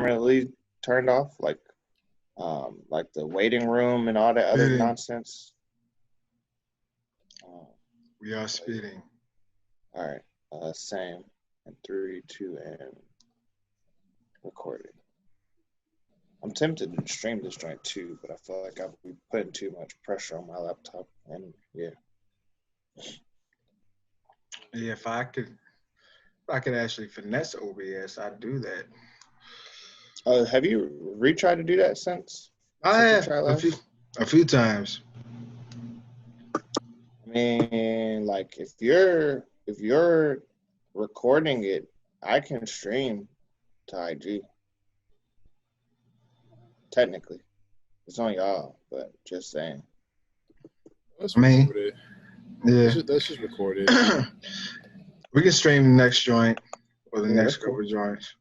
permanently turned off, like the waiting room and all that other nonsense? We are speeding. All right. Same. And 3, 2, and recording. I'm tempted to stream this joint too, but I feel like I've been putting too much pressure on my laptop. And yeah. Yeah, if I could actually finesse OBS, I'd do that. Have you retried to do that since? I have a few times. I mean, like if you're recording it, I can stream to IG. Technically, it's on y'all, but just saying. That's recorded. Yeah, that's just recorded. We can stream the next joint or the next couple of joints.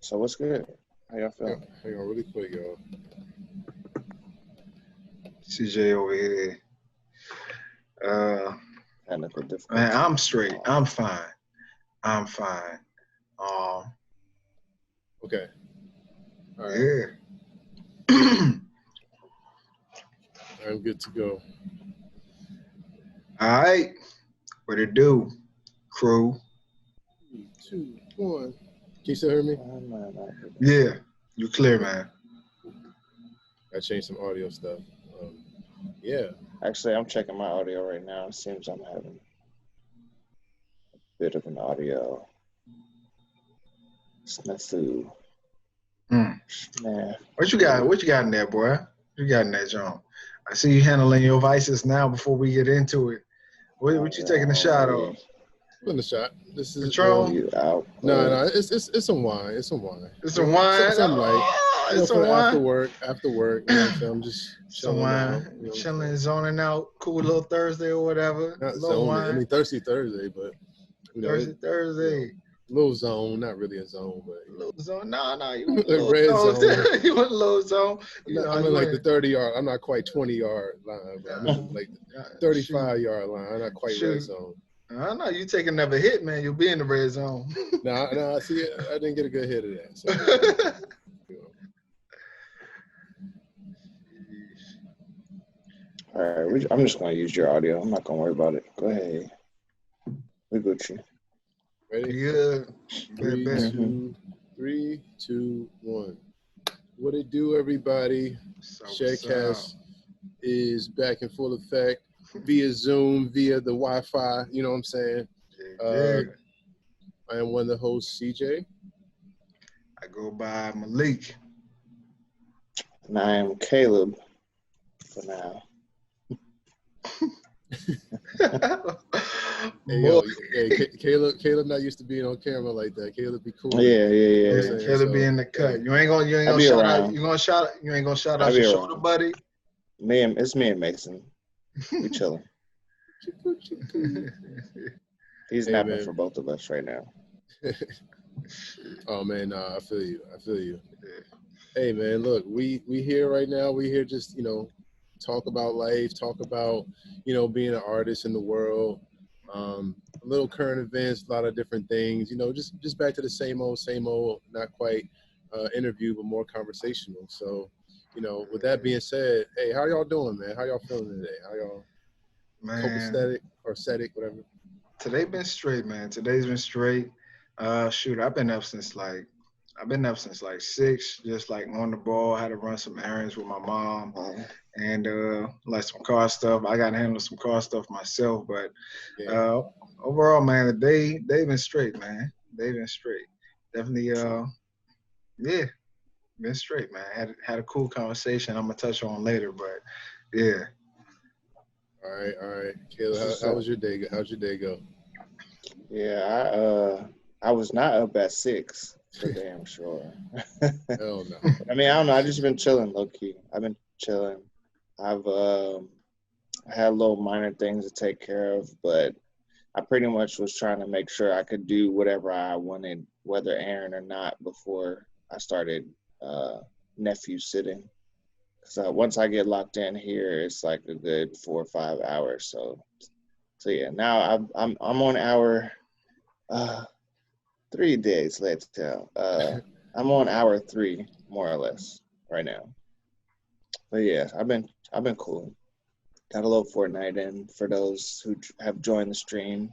So what's good? How y'all feeling? Hang on, really quick, y'all. CJ over here. Technical difficulty. Man, I'm straight. I'm fine. Okay. All right. Yeah. I'm good to go. All right. What it do, crew? 3, 2, 1. Can you still hear me? Yeah, you clear, man. I changed some audio stuff. Yeah. Actually, I'm checking my audio right now. It seems I'm having a bit of an audio snafu. Man. What you got in there, boy? What you got in that joint? I see you handling your vices now before we get into it. What you taking a shot of? In the shot. This is Patron. You out? No, it's some wine. It's some wine. It's some wine. Something light. It's some wine. After work. You know what I'm saying? I'm just chilling out. You know chilling, zoning out. Cool little Thursday or whatever. Not zoning. I mean, Thirsty Thursday, but you know, Thursday. You know, little zone, not really a zone, but little zone. No, you want a red zone. You want a little zone. I'm in like the 30-yard. I'm not quite 20-yard line, but I'm in like the 35-yard line. I'm not quite red zone. I know you take another hit, man. You'll be in the red zone. No. See, I didn't get a good hit of that. So, you know. All right, I'm just going to use your audio. I'm not going to worry about it. Go ahead. We Gucci. Ready? Yeah. 3, 2, 1. What it do, everybody? shedCAST is back in full effect via Zoom, via the Wi-Fi. You know what I'm saying? I am one of the hosts, CJ. I go by Malik. And I am Caleb for now. Caleb not used to being on camera like that. Caleb be cool. Yeah. Caleb be in the cut. You ain't gonna shout out. You ain't gonna shout out your shoulder buddy. It's me and Mason. We chilling. He's napping for both of us right now. Oh man, I feel you. Hey man, look, we here right now. We here just talk about life, talk about being an artist in the world. A little current events, a lot of different things. Just back to the same old, not quite interview, but more conversational. So, with that being said, hey, how y'all doing, man? How y'all feeling today? How y'all copacetic or static, whatever? Today been straight, man. Today's been straight. Shoot, I've been up since like 6, just like on the ball. I had to run some errands with my mom and like some car stuff. I got to handle some car stuff myself, but overall, man, the day been straight, man. They've been straight. Definitely, been straight, man. Had a cool conversation. I'm gonna touch on later, but yeah. All right. Caleb, how was your day? How'd your day go? Yeah, I was not up at 6, for damn sure. Hell no. I mean, I don't know. I just been chilling, low key. I've been chilling. I've had little minor things to take care of, but I pretty much was trying to make sure I could do whatever I wanted, whether airing or not, before I started nephew sitting. So once I get locked in here, it's like a good 4 or 5 hours. So yeah. Now I'm on hour 3 days later. I'm on hour 3, more or less, right now. But yeah, I've been cool. Got a little Fortnite in for those who have joined the stream,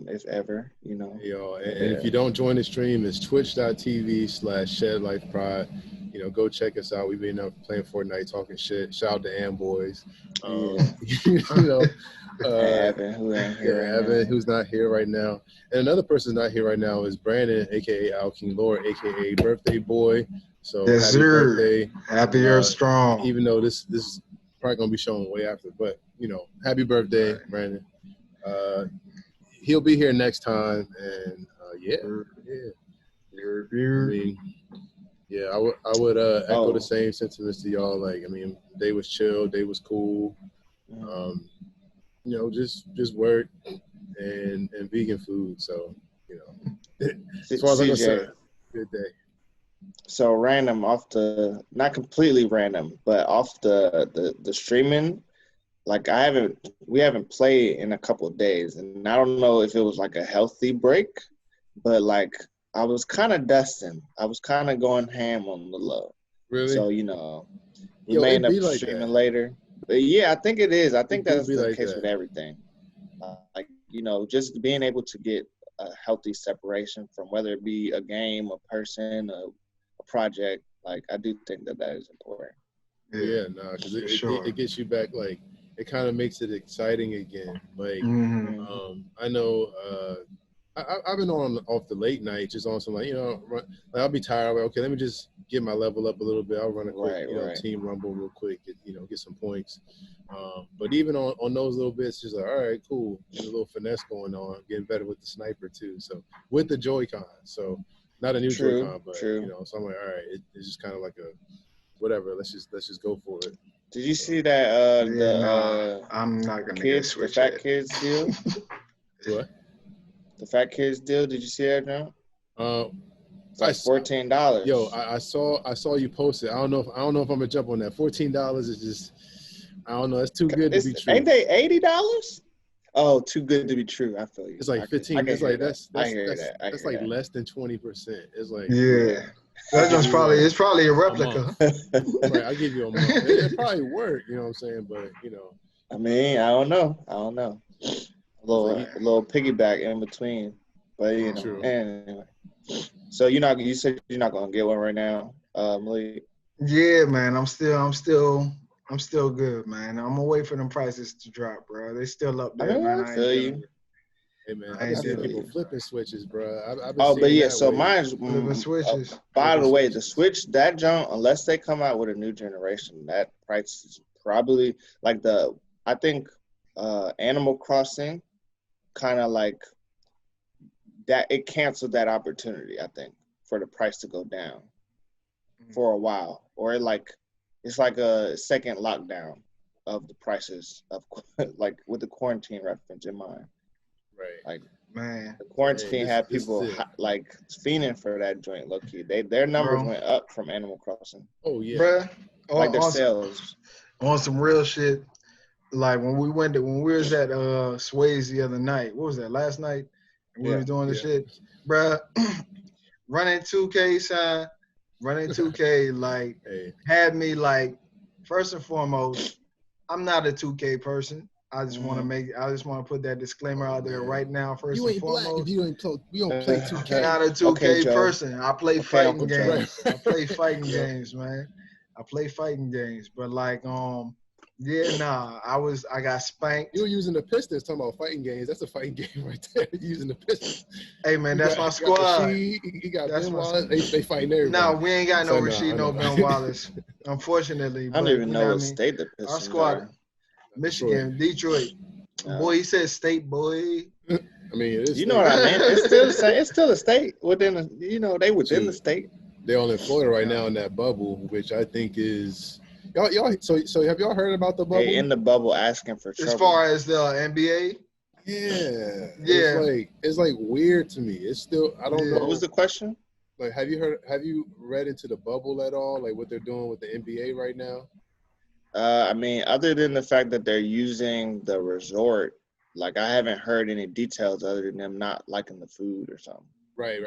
if ever, you know. Yo, and if you don't join the stream, it's twitch.tv/shedLIFEPride. You know, go check us out. We've been up playing Fortnite, talking shit. Shout out to Amboys. Yeah. You know, Evan, who ain't here right Evan, now. who's not here right now. And another person not here right now is Brandon, aka Out King Lord, aka Birthday Boy. So Yes, happy sir. birthday. Happy you're strong. Even though this is probably gonna be shown way after, but you know, happy birthday, Right. Brandon. He'll be here next time, and yeah. I mean, yeah, I would echo the same sentiments to y'all. Like, I mean, day was chill, day was cool. You know, just work and vegan food. So, you know, as far as I'm concerned, good day. So random off the, not completely random, but off the streaming. Like we haven't played in a couple of days, and I don't know if it was like a healthy break, but like I was kind of dusting. I was kind of going ham on the low. Really? So, you know, we may end up streaming later. But yeah, I think it is. I think that's the case with everything. Like, you know, just being able to get a healthy separation from whether it be a game, a person, a project. Like, I do think that is important. Yeah, no, because it gets you back. Like, it kind of makes it exciting again. Like, I know I've been off the late night, just on some, like, you know, like I'll be tired. Like, okay, let me just get my level up a little bit. I'll run a quick, team rumble real quick, get some points. But even on those little bits, just like, all right, cool, get a little finesse going on, getting better with the sniper too. So with the Joy-Con, so not a new Joy-Con, but you know, so I'm like, all right, it's just kind of like a whatever. Let's just go for it. Did you see that? I'm not gonna kids, the fat kids deal. What? The fat kids deal. Did you see that now? It's like $14. Yo, I saw you post it. I don't know if I'm gonna jump on that. $14 is just, I don't know. It's too good to be true. Ain't they $80? Oh, too good to be true. I feel you. It's like 15. It's like that's like less than 20%. It's like That just it's probably a replica. Right, I'll give you a month. It probably work, you know what I'm saying? But you know, I mean, I don't know. A little piggyback in between, but you know. True. Anyway, so you said you're not gonna get one right now, Malik. Yeah, man. I'm still good, man. I'm gonna wait for them prices to drop, bro. They still up there, man. I feel you. Hey man, I've been seeing people flipping switches, bro. But yeah, so mine's flipping switches. By the way, the Switch, that junk, unless they come out with a new generation, that price is probably like I think Animal Crossing kind of like that, it canceled that opportunity, I think, for the price to go down for a while, or it's like a second lockdown of the prices of like with the quarantine reference in mind. Right. Like, man, the quarantine had people like fiending for that joint. Low key, their numbers went up from Animal Crossing. Oh yeah, bruh. Like their sales on some real shit. Like when we was at Sway's the other night. What was that? Last night? And we were doing the shit, bruh. running 2K, running 2K like had me like, first and foremost, I'm not a 2K person. I just want to put that disclaimer out there right now. First and foremost, black if you don't play 2K. I'm not a 2K person. I play fighting games. games. I play fighting games, man. I play fighting games, but like, I got spanked. You were using the Pistons, talking about fighting games. That's a fighting game right there. Using the Pistons. Hey man, that's my squad. You got Ben Wallace. They fighting everybody. No, we ain't got no Rasheed, no Ben Wallace. Unfortunately, I don't even know what state the Pistons our squad. are. Michigan, Detroit. Boy, he said state, boy. I mean, it is. You know what I mean? It's still the same. It's still a state within they within the state. They're all in Florida right now in that bubble, which I think is y'all. So have y'all heard about the bubble? They in the bubble asking for trouble. As far as the NBA. Yeah. It's like weird to me. It's still, I don't know. What was the question? Like, have you read into the bubble at all? Like what they're doing with the NBA right now? I mean, other than the fact that they're using the resort, like I haven't heard any details other than them not liking the food or something. Right.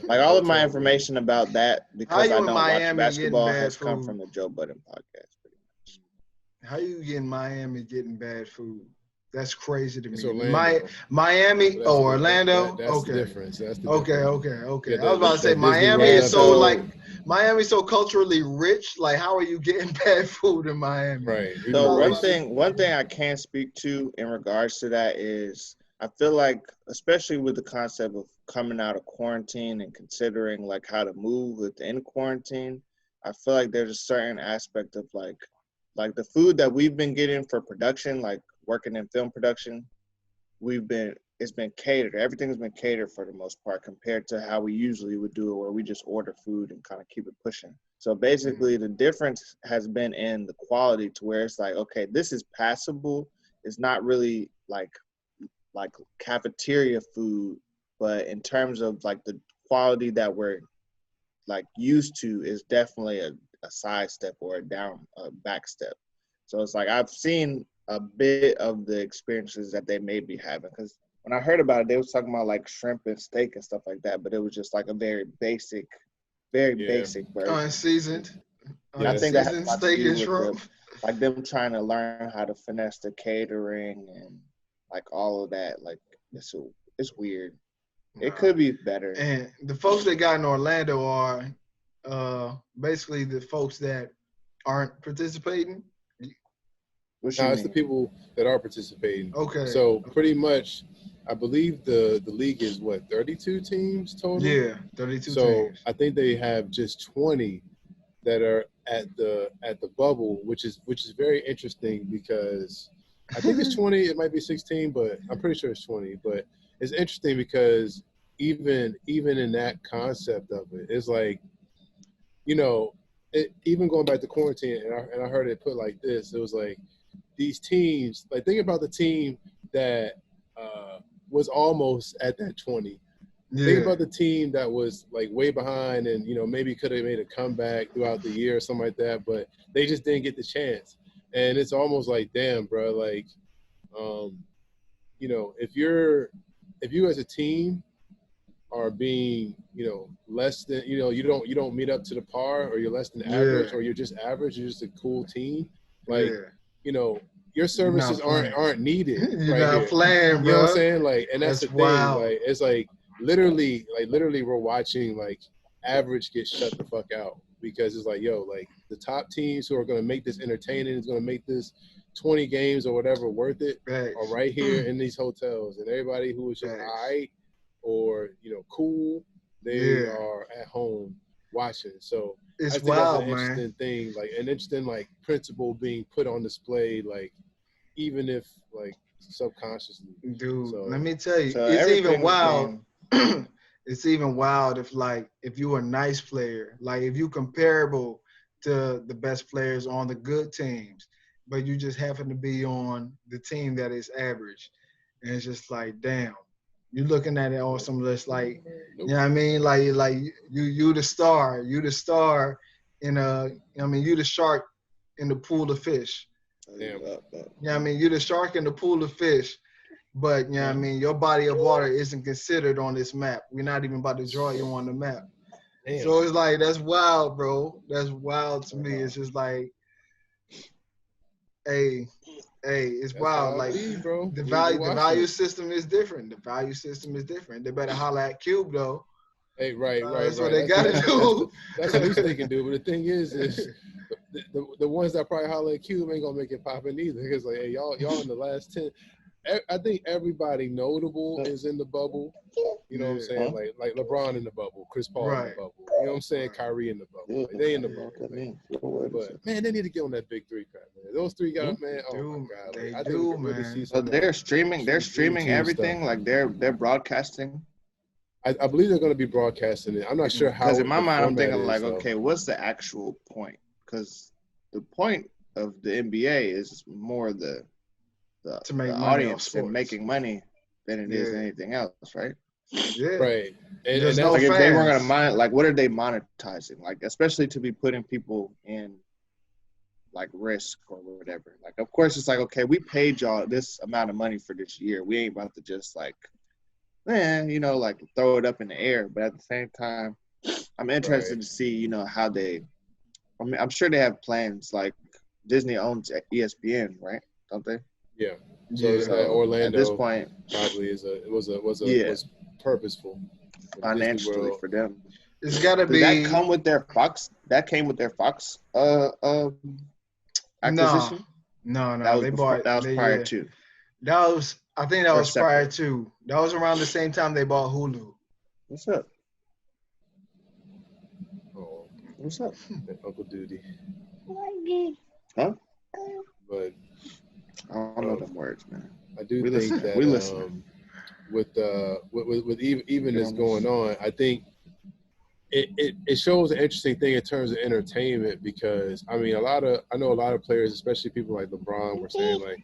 Like all of my information about that, because I you in don't watch Miami basketball, getting bad has come food? from the Joe Budden podcast. Pretty much. How you in Miami getting bad food? That's crazy to me. It's Orlando. Miami That's or Orlando? that's the okay. difference. That's the Okay, difference. I was about to say that Disney Miami World is so episode. Miami's so culturally rich. Like, how are you getting bad food in Miami? Right. So one thing I can speak to in regards to that is I feel like, especially with the concept of coming out of quarantine and considering like how to move within quarantine, I feel like there's a certain aspect of like the food that we've been getting for production, like working in film production, it's been catered. Everything's been catered for the most part compared to how we usually would do it, where we just order food and kind of keep it pushing. So basically the difference has been in the quality, to where it's like, okay, this is passable. It's not really like cafeteria food, but in terms of like the quality that we're like used to, is definitely a sidestep or a back step. So it's like I've seen a bit of the experiences that they may be having, because when I heard about it, they was talking about like shrimp and steak and stuff like that, but it was just like a very basic version. Unseasoned. And I think that has a lot to steak do and with shrimp. like them trying to learn how to finesse the catering and like all of that. Like it's weird. It could be better. And the folks that got in Orlando are basically the folks that aren't participating. It's the people that are participating. Okay. So pretty much, I believe the league is what, 32 teams total? Yeah, 32 so teams. I think they have just 20 that are at the bubble, which is very interesting, because I think it's 20. It might be 16, but I'm pretty sure it's 20. But it's interesting because even in that concept of it, it's like, even going back to quarantine, and I heard it put like this. It was like, these teams, like, think about the team that was almost at that 20. Yeah. Think about the team that was like way behind and, maybe could have made a comeback throughout the year or something like that, but they just didn't get the chance. And it's almost like, damn, bro, like, if you as a team are being, less than, you don't meet up to the par, or you're less than average, or you're just average, you're just a cool team. Like, your services aren't needed. You're right not here. playing, bro. You know what I'm saying? Like, and that's the thing. Wild. Like, it's like literally we're watching like average get shut the fuck out, because it's like, like the top teams who are going to make this entertaining, is going to make this 20 games or whatever worth it, are right here in these hotels, and everybody who is just all right or cool, they are at home watching. So it's I think wild, that's an interesting thing, like an interesting like principle being put on display, like even if like subconsciously. Dude, so, let me tell you, it's even wild. It's even wild if you're a nice player, like if you comparable to the best players on the good teams, but you just happen to be on the team that is average, and it's just like, damn, you're looking at it on some list, like, you know what I mean, like you the star, you the shark in the pool of fish. Damn. You know what I mean, you're the shark in the pool of fish, but you know what I mean, your body of water isn't considered on this map. We're not even about to draw you on the map. Damn. So it's like, that's wild, bro. That's wild to me. It's just like, hey, it's wild. Like, bro. The value system is different. The value system is different. They better holler at Cube though. Hey, right. That's what they got to do. That's the least they can do. But the thing is the ones that probably holler at Cube ain't gonna make it poppin' either. Because like, hey, y'all in the last 10. I think everybody notable is in the bubble. You know what I'm saying? Like LeBron in the bubble, Chris Paul in the bubble. You know what I'm saying? Kyrie in the bubble. Like, they in the bubble. But man, they need to get on that big three crap, man. Those three guys, man. Oh my god! Like, I think we can really see some. So they're streaming everything. Stuff. Like they're broadcasting. I believe they're going to be broadcasting it. I'm not sure how. Because in my mind, I'm thinking like, okay, what's the actual point? Because the point of the NBA is more the audience and making money than it is anything else, right? Yeah. Right. And that's no like fans. If they weren't gonna like, what are they monetizing? Like, especially to be putting people in like risk or whatever. Like, of course, it's like, okay, we paid y'all this amount of money for this year. We ain't about to just like like throw it up in the air. But at the same time, I'm interested Right. to see, how they. I mean, I'm sure they have plans. Like Disney owns ESPN, right? Don't they? Yeah. So Yeah. So at this Orlando point, probably yeah, was purposeful with Disney financially World. for them. It's gotta Did that be come with their Fox? That came with their Fox no, acquisition. no, That no. was They before. bought That was they prior yeah. to That was I think that or was prior separate. to. That was around the same time they bought Hulu. What's up? Oh, What's up? Uncle Duty. Huh? But I don't know them words, man. I do We think listening. We that listening. with even Get this on this. going on, I think it shows an interesting thing in terms of entertainment because I know a lot of players, especially people like LeBron, were saying like,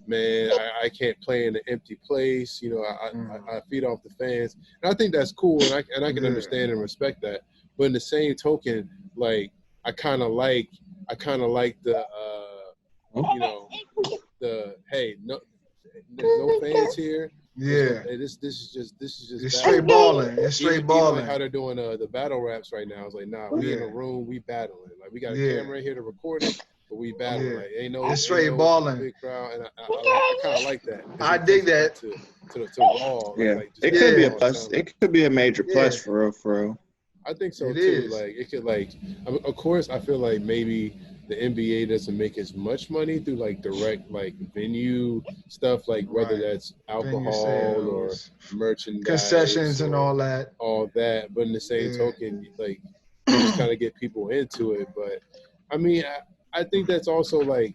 man, I can't play in an empty place. I feed off the fans, and I think that's cool, and I can Yeah. understand and respect that. But in the same token, like I kind of like the the hey, no, there's no fans here. Yeah. Hey, this is just It's battle. straight balling. It's straight Even like balling. how they're doing the battle raps right now. It's like, nah, we in a Yeah. room, we battling. Like we got a Yeah. camera in here to record it, but we battling. Yeah. Like It's straight balling. big crowd, and I kind of like that because I it takes dig it back that. to raw, Yeah, just it could be a raw plus. talent. It could be a major plus Yeah. for real. For real. I think so It too. is. Like it could of course I feel like maybe the NBA doesn't make as much money through like direct like venue stuff, like whether Right. that's Venue alcohol or sales, merchandise concessions and or all that. all that. But in the same Yeah. token, like you just kind of get people into it. But I mean, I think that's also like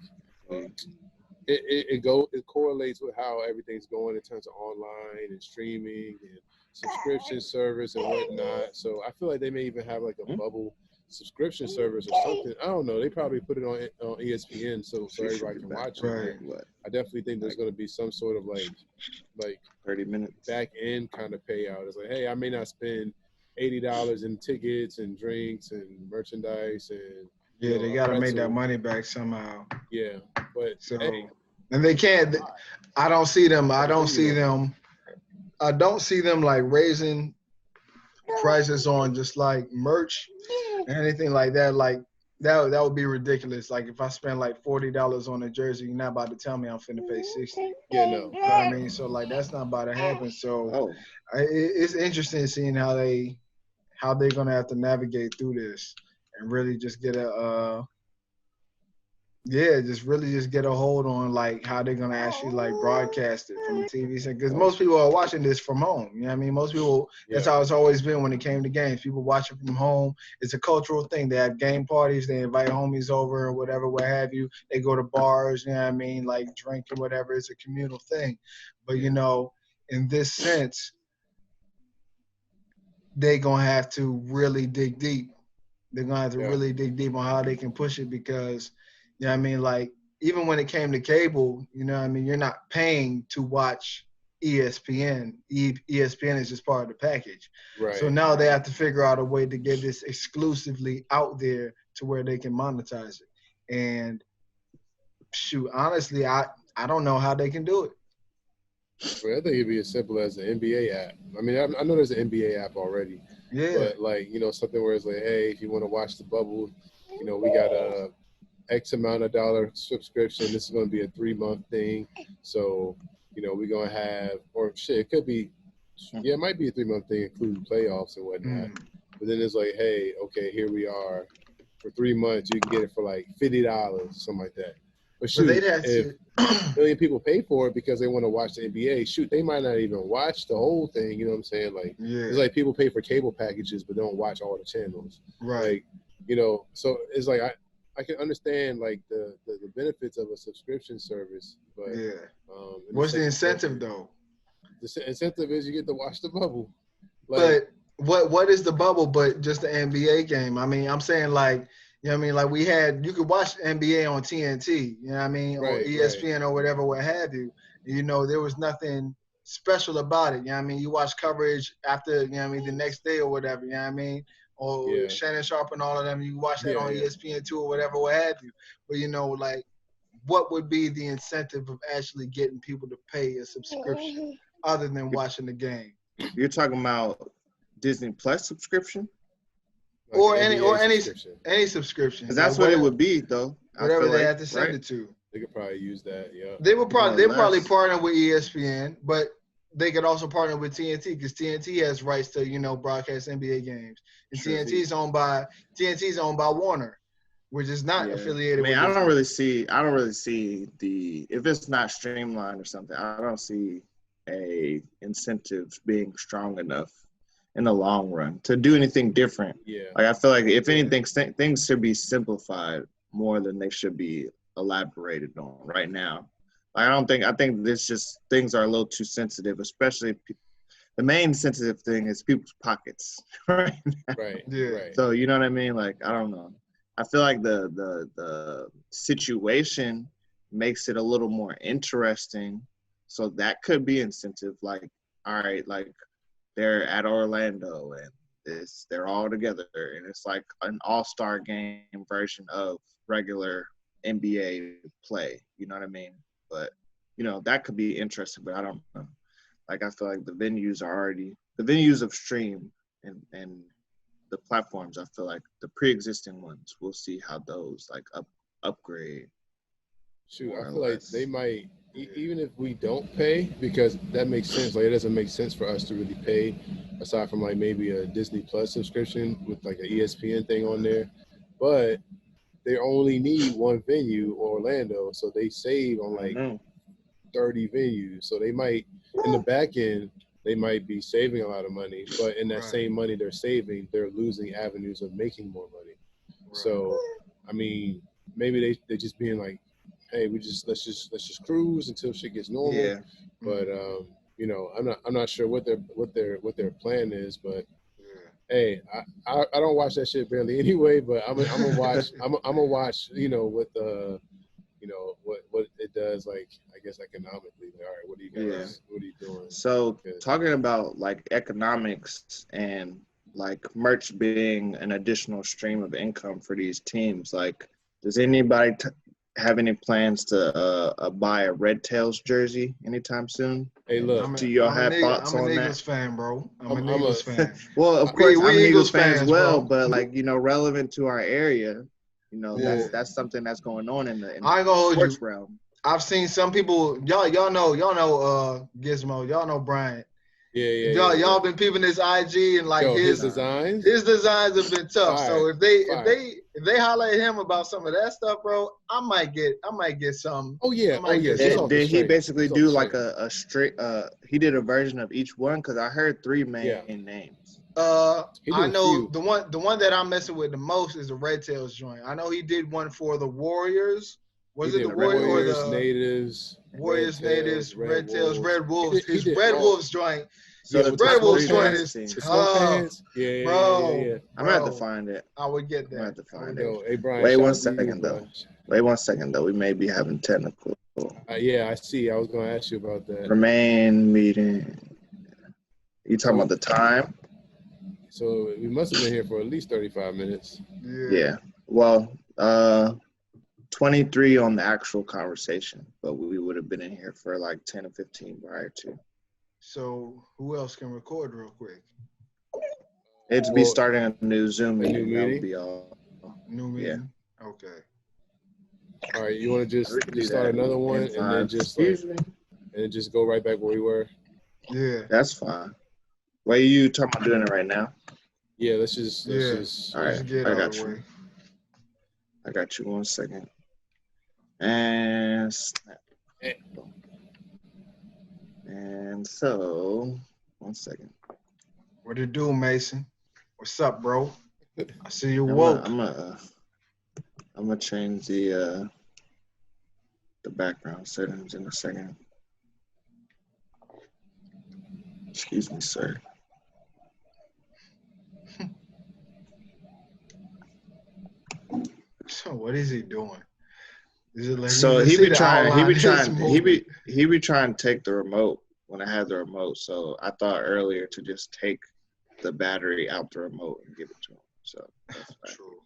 it correlates with how everything's going in terms of online and streaming and subscription service and whatnot. So I feel like they may even have like a bubble subscription service or something. I don't know. They probably put it on ESPN so everybody can watch it. Right. But I definitely think there's going to be some sort of like 30 minutes. back end kind of payout. It's like, hey, I may not spend $80 in tickets and drinks and merchandise and Yeah, they a gotta make that pretzel. money back somehow. Yeah, but So hey, and they can't. I don't see them. I don't do you see them. I don't see them like raising prices on just like merch and anything like that. Like that would be ridiculous. Like if I spend like $40 on a jersey, you're not about to tell me I'm finna pay 60. Yeah, no. You know what I mean? So like that's not about to happen. So it's interesting seeing how they're gonna have to navigate through this and really just get just get a hold on like how they're gonna actually like broadcast it from the TV set because most people are watching this from home. You know what I mean? Most people that's how it's always been when it came to games. People watch it from home. It's a cultural thing. They have game parties. They invite homies over or whatever, what have you. They go to bars. You know what I mean? Like drink or whatever. It's a communal thing. But in this sense, they're gonna have to really dig deep. They're gonna have to really dig deep on how they can push it because, you know what I mean, like even when it came to cable, you know what I mean, you're not paying to watch ESPN. ESPN is just part of the package. Right. So now they have to figure out a way to get this exclusively out there to where they can monetize it. And shoot, honestly, I don't know how they can do it. Well, I think it'd be as simple as an NBA app. I mean, I know there's an NBA app already. Yeah. But like, something where it's like, hey, if you want to watch the bubble, we got a X amount of dollar subscription. This is going to be a 3-month thing. So, we're going to have, or shit, it could be, it might be a 3-month thing, including playoffs and whatnot. But then it's like, hey, okay, here we are. For 3 months, you can get it for like $50, something like that. But shoot, if a million people pay for it because they want to watch the NBA, shoot, they might not even watch the whole thing. You know what I'm saying? Like, it's like people pay for cable packages but don't watch all the channels. Right. Like, so it's like I can understand like the benefits of a subscription service, but what's the incentive though? The incentive is you get to watch the bubble. Like, but what is the bubble but just the NBA game? I mean, I'm saying like, you know what I mean? Like you could watch NBA on TNT, you know what I mean? Or ESPN or whatever, what have you. There was nothing special about it. You know what I mean? You watch coverage after, you know what I mean, the next day or whatever, you know what I mean? Or Shannon Sharp and all of them, you watch that on ESPN too or whatever, what have you. But, like, what would be the incentive of actually getting people to pay a subscription other than watching the game? You're talking about Disney Plus subscription? Like or an any NBA subscription. any subscription. Because that's what it would be, though. Whatever they like, have to send right? it to. They could probably use that. Yeah. They would probably less. partner with ESPN, but they could also partner with TNT because TNT has rights to broadcast NBA games. And TNT's owned by Warner, which is not affiliated. I mean, with I don't really see if it's not streamlined or something. I don't see a incentive being strong enough in the long run to do anything different. Yeah. Like I feel like if anything, things should be simplified more than they should be elaborated on right now. I think this just things are a little too sensitive, especially the main sensitive thing is people's pockets, right? Right. Yeah. Right. So you know what I mean? Like I don't know. I feel like the situation makes it a little more interesting. So that could be incentive. Like, all right, like they're at Orlando and they're all together and it's like an all-star game version of regular NBA play. You know what I mean? But that could be interesting. But I don't know. Like I feel like the venues of stream and the platforms, I feel like the pre-existing ones, we'll see how those like upgrade. Shoot, I feel like they might, even if we don't pay, because that makes sense. Like it doesn't make sense for us to really pay, aside from like maybe a Disney Plus subscription with like an ESPN thing on there. But they only need one venue, Orlando, so they save on like 30 venues. So they might, in the back end, they might be saving a lot of money, but in that same money they're saving, they're losing avenues of making more money. Right. So, I mean, maybe they just being like, hey, let's just cruise until shit gets normal. Yeah. But I'm not sure what their plan is, but hey, I don't watch that shit barely anyway. But I'm gonna watch. I'm gonna watch. What it does, like I guess economically. Like, all right, what are you guys? What are you doing? So talking about like economics and like merch being an additional stream of income for these teams, like does anybody have any plans to buy a Red Tails jersey anytime soon? Hey, look. Do y'all have thoughts on that? I'm an Eagles fan, bro. I'm an Eagles fan. Well, of course, I'm an Eagles fan as well, bro. But like relevant to our area, that's something that's going on in the sports realm. I've seen some people. Y'all know Gizmo. Y'all know Bryant. Yeah. Y'all been peeping his IG and like his designs. His designs have been tough. Fire. So if they highlight him about some of that stuff, bro, I might get some. Oh yeah. Did he basically do like a straight? He did a version of each one because I heard 3 main names. I know the one that I'm messing with the most is the Red Tails joint. I know he did one for the Warriors. Was it the Warriors or the Natives? Warriors, Natives, Red Tails, Red Wolves. His Red Wolves joint. So the Red Wolves joint is tough. Yeah. Bro. I'm gonna have to find it. I would get that. I'm gonna have to find it. Hey, Brian, Wait 1 second though. Wait 1 second though. We may be having technical. Yeah, I see. I was gonna ask you about that. Remain meeting. You talking about the time? So we must have been here for at least 35 minutes. Yeah. Well, 23 on the actual conversation, but we would have been in here for like 10 or 15 prior to. So who else can record real quick? It'd be starting a new Zoom meeting. That would be all. New meeting? Yeah. Okay. All right, you want to just start another one and then just go right back where we were? Yeah. That's fine. Why are you talking about doing it right now? Yeah, let's just all right, I got you. I got you 1 second. And snap. And so, 1 second. What it do, Mason? What's up, bro? I see you woke. I'm gonna change the background settings in a second. Excuse me, sir. So what is he doing? Is it like so he be trying to take the remote when I had the remote. So I thought earlier to just take the battery out the remote and give it to him. So that's true.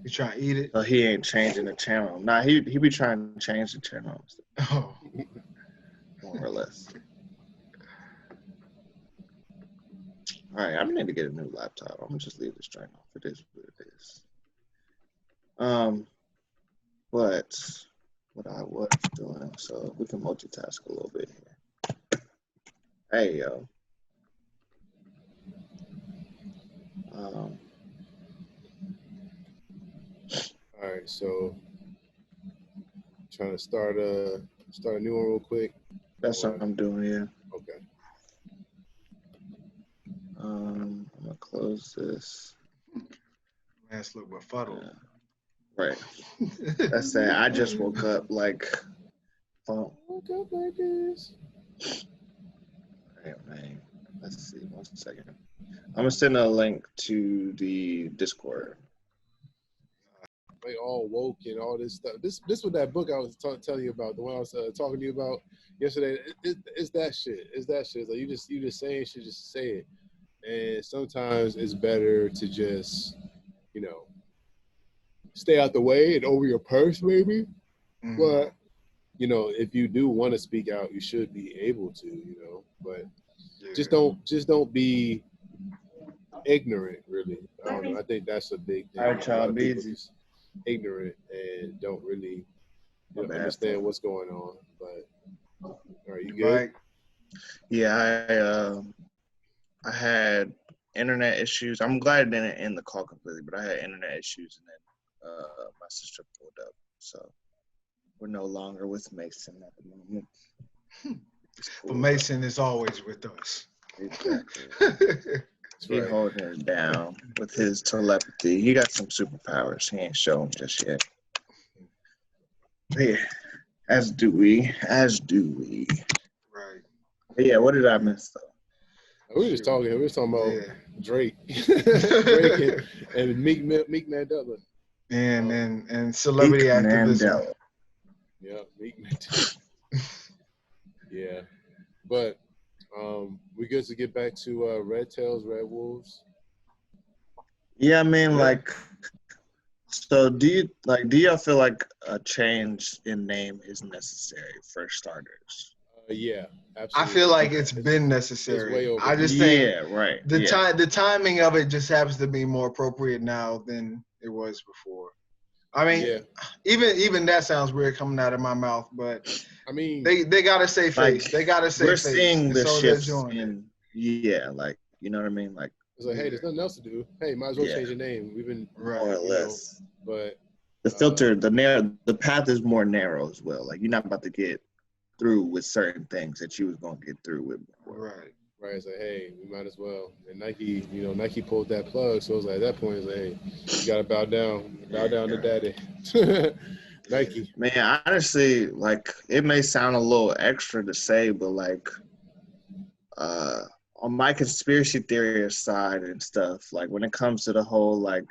You trying to eat it? So he ain't changing the channel. Nah, he be trying to change the channel. Oh. More or less. All right, I'm gonna need to get a new laptop. I'm gonna just leave this drain off. It is what it is. But what I was doing, so we can multitask a little bit here. Hey, yo. All right, so trying to start a new one real quick. That's what I'm doing here. Okay. I'm gonna close this. Man, it's a little befuddled. Right. That's it. I just woke up like. Woke up like this. All right, man. Let's see. 1 second. I'm gonna send a link to the Discord. They all woke and all this stuff. This was that book I was telling you about, the one I was talking to you about yesterday. It's that shit. It's that shit. It's like you just saying shit, just say it. And sometimes it's better to just, stay out the way and over your purse, maybe. Mm-hmm. But if you do want to speak out, you should be able to, But just don't be ignorant, really. I think that's a big thing. All right, child, be ignorant and don't really understand what's going on. But are you good? Right. Yeah, I had internet issues. I'm glad it didn't end the call completely, but I had internet issues, and then my sister pulled up. So we're no longer with Mason at the moment. But Mason is always with us. Exactly. He holding it down with his telepathy. He got some superpowers. He ain't shown just yet. But yeah, as do we. Right. But yeah, what did I miss though? We were just talking about Drake. Drake and Meek Mandela. And celebrity activism. Mandela. Yeah, Meek Mandela. Yeah. But we good to get back to Red Tails, Red Wolves. Yeah, I mean, so do y'all feel like a change in name is necessary for starters? Yeah, absolutely. I feel like it's been necessary. It's I just think right. The timing of it just happens to be more appropriate now than it was before. I mean, even that sounds weird coming out of my mouth, but I mean, they gotta say face. They gotta say we're face. Seeing the so shifts in, you know what I mean? Like, it's like, hey, there's nothing else to do. Hey, might as well change your name. We've been more or less, but the filter, the path is more narrow as well. Like, you're not about to get through with certain things that you was gonna get through with before. Right. It's like, hey, we might as well. And Nike pulled that plug, so it was like at that point, it's like, hey, you gotta bow down to daddy. Nike. Man, honestly, like, it may sound a little extra to say, but like, on my conspiracy theory side and stuff, like when it comes to the whole like